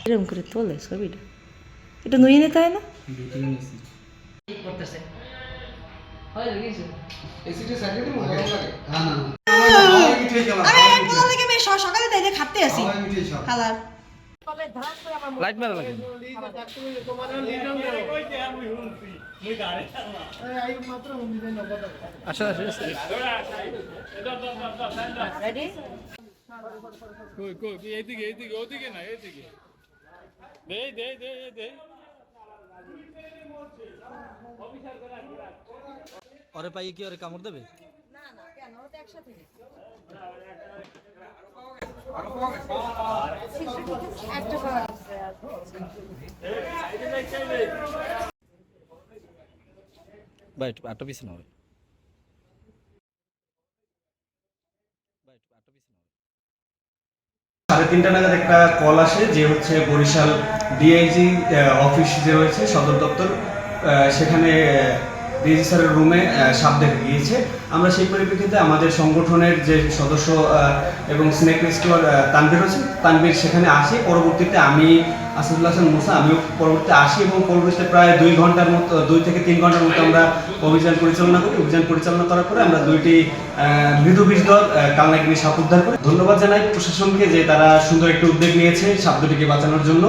এরকম করে তোলে ছবিটা, এটা নুয়ে নিতে হয় না? সকালে তাই যে খাতে আসি খালার লাইট মারা লাগে আচ্ছা রেডি কই কই এইদিকে এইদিকে ওদিকে না এইদিকে দে দে দে দে ওরে পাইয়ে কি ওরে কামড় দেবে? না না কেন ওটা একসাথে ভাই আটটা পিস না হবে সাড়ে 3টা নাগাদ একটা কল আসে যে হচ্ছে বরিশাল ডিআইজি অফিস যে রয়েছে সদর দপ্তর, সেখানে ডিআইজি স্যারের রুমে সাপ দেখা গিয়েছে। আমরা সেই পরিপ্রেক্ষিতে আমাদের সংগঠনের যে সদস্য এবং স্নেক রেস্কিউয়ার তানভীর হচ্ছে তানভীর সেখানে আসি। পরবর্তীতে আমি আসাদুল্লাহ হাসান মুসা আমিও পরবর্তীতে আসি এবং পরবর্তীতে প্রায় 2 ঘন্টার মতো 2 থেকে 3 ঘন্টার মতো আমরা অভিযান পরিচালনা করি। অভিযান পরিচালনা করার পরে আমরা 2টি মৃদু বিষধর কালনাগিনী সাপ উদ্ধার করি। ধন্যবাদ জানাই প্রশাসনকে যে তারা সুন্দর একটি উদ্যোগ নিয়েছে সাপ দুটিকে বাঁচানোর জন্য।